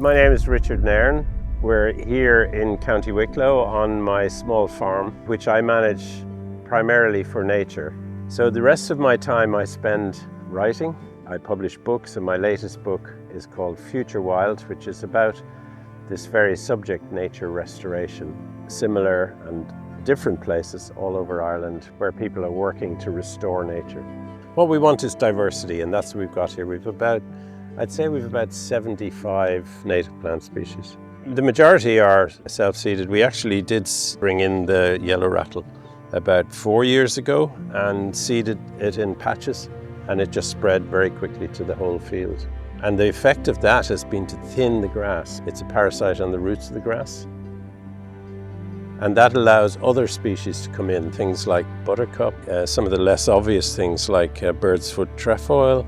My name is Richard Nairn. We're here in County Wicklow on my small farm, which I manage primarily for nature. So the rest of my time I spend writing. I publish books, and my latest book is called Future Wild, which is about this very subject, nature restoration. Similar and different places all over Ireland where people are working to restore nature. What we want is diversity, and that's what we've got here. I'd say we've about 75 native plant species. The majority are self-seeded. We actually did bring in the Yellow Rattle about 4 years ago and seeded it in patches, and it just spread very quickly to the whole field. And the effect of that has been to thin the grass. It's a parasite on the roots of the grass. And that allows other species to come in, things like buttercup, some of the less obvious things like bird's foot trefoil,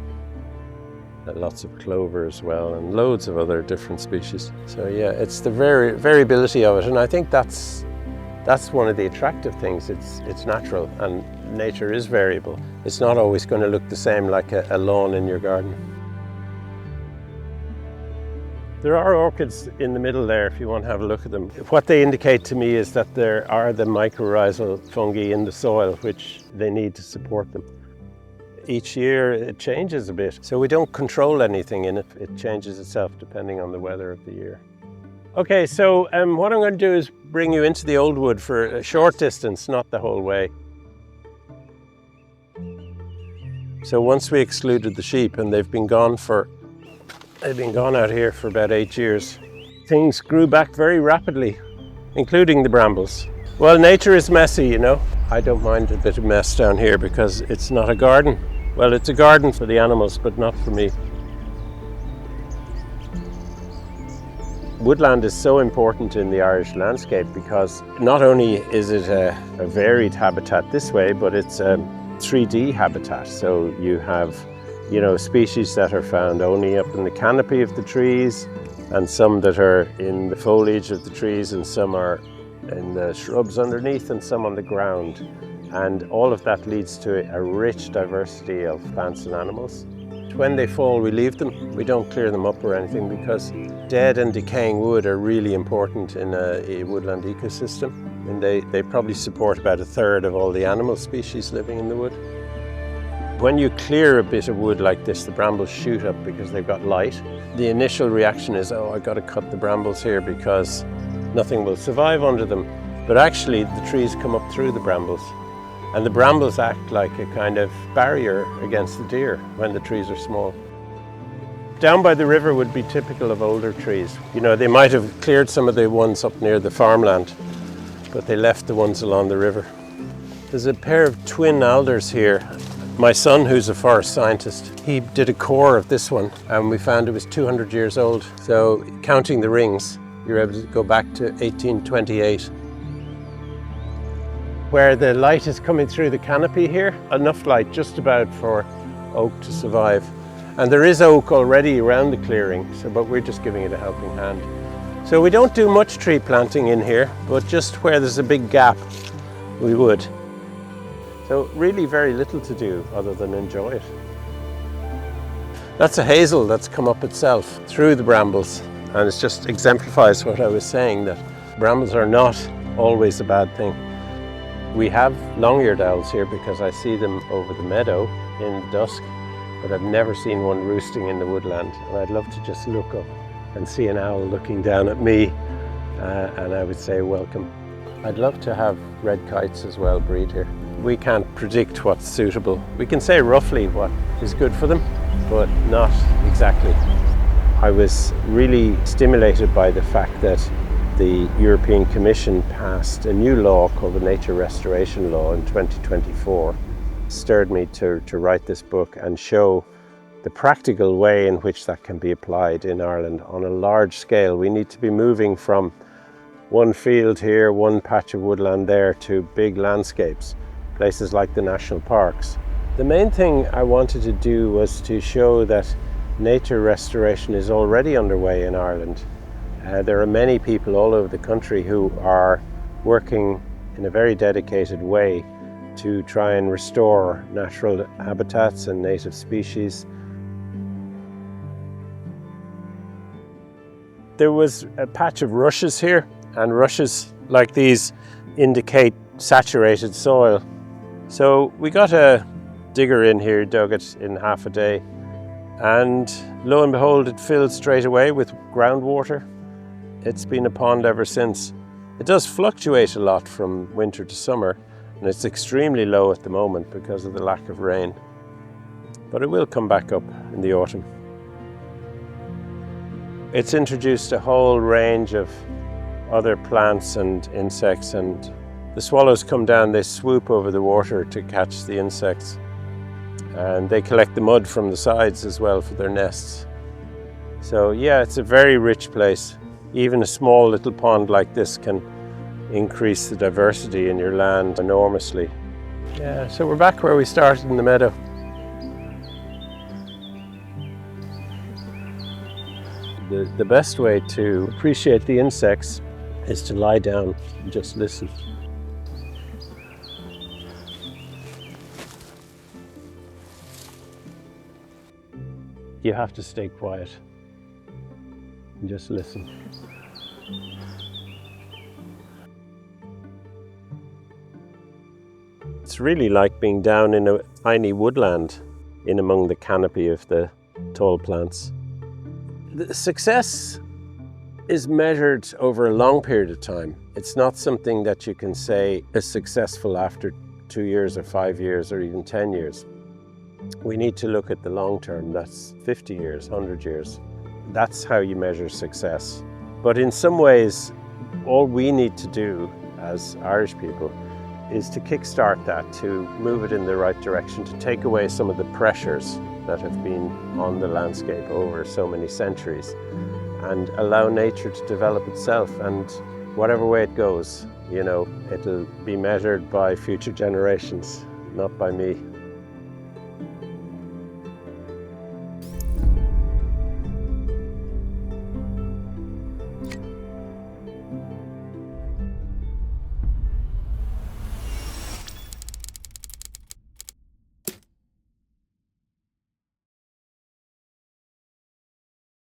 lots of clover as well, and loads of other different species. So yeah, it's the variability of it, and I think that's one of the attractive things. It's natural, and nature is variable. It's not always going to look the same like a lawn in your garden. There are orchids in the middle there if you want to have a look at them. What they indicate to me is that there are the mycorrhizal fungi in the soil which they need to support them. Each year it changes a bit, so we don't control anything in it. It changes itself depending on the weather of the year. Okay, so what I'm going to do is bring you into the old wood for a short distance, not the whole way. So once we excluded the sheep, and they've been gone out here for about 8 years, things grew back very rapidly, including the brambles. Well, nature is messy, you know. I don't mind a bit of mess down here because it's not a garden. Well, it's a garden for the animals, but not for me. Woodland is so important in the Irish landscape because not only is it a varied habitat this way, but it's a 3D habitat. So you have, species that are found only up in the canopy of the trees, and some that are in the foliage of the trees, and some are in the shrubs underneath, and some on the ground. And all of that leads to a rich diversity of plants and animals. When they fall, we leave them. We don't clear them up or anything, because dead and decaying wood are really important in a woodland ecosystem. And they probably support about a third of all the animal species living in the wood. When you clear a bit of wood like this, the brambles shoot up because they've got light. The initial reaction is, oh, I've got to cut the brambles here because nothing will survive under them. But actually, the trees come up through the brambles. And the brambles act like a kind of barrier against the deer when the trees are small. Down by the river would be typical of older trees. They might have cleared some of the ones up near the farmland, but they left the ones along the river. There's a pair of twin alders here. My son, who's a forest scientist, he did a core of this one, and we found it was 200 years old. So counting the rings, you're able to go back to 1828. Where the light is coming through the canopy here, enough light just about for oak to survive. And there is oak already around the clearing, but we're just giving it a helping hand. So we don't do much tree planting in here, but just where there's a big gap, we would. So really very little to do other than enjoy it. That's a hazel that's come up itself through the brambles, and it just exemplifies what I was saying, that brambles are not always a bad thing. We have long-eared owls here because I see them over the meadow in dusk, but I've never seen one roosting in the woodland, and I'd love to just look up and see an owl looking down at me, and I would say welcome. I'd love to have red kites as well breed here. We can't predict what's suitable. We can say roughly what is good for them, but not exactly. I was really stimulated by the fact that the European Commission passed a new law called the Nature Restoration Law in 2024. Stirred me to write this book and show the practical way in which that can be applied in Ireland on a large scale. We need to be moving from one field here, one patch of woodland there, to big landscapes, places like the national parks. The main thing I wanted to do was to show that nature restoration is already underway in Ireland. There are many people all over the country who are working in a very dedicated way to try and restore natural habitats and native species. There was a patch of rushes here, and rushes like these indicate saturated soil. So we got a digger in here, dug it in half a day, and lo and behold, it filled straight away with groundwater. It's been a pond ever since. It does fluctuate a lot from winter to summer, and it's extremely low at the moment because of the lack of rain. But it will come back up in the autumn. It's introduced a whole range of other plants and insects, and the swallows come down, they swoop over the water to catch the insects, and they collect the mud from the sides as well for their nests. So yeah, it's a very rich place. Even a small little pond like this can increase the diversity in your land enormously. Yeah, so we're back where we started in the meadow. The best way to appreciate the insects is to lie down and just listen. You have to stay quiet and just listen. It's really like being down in a tiny woodland in among the canopy of the tall plants. The success is measured over a long period of time. It's not something that you can say is successful after 2 years or 5 years or even 10 years. We need to look at the long term. That's 50 years, 100 years. That's how you measure success. But in some ways, all we need to do as Irish people is to kickstart that, to move it in the right direction, to take away some of the pressures that have been on the landscape over so many centuries and allow nature to develop itself. And whatever way it goes, you know, it'll be measured by future generations, not by me.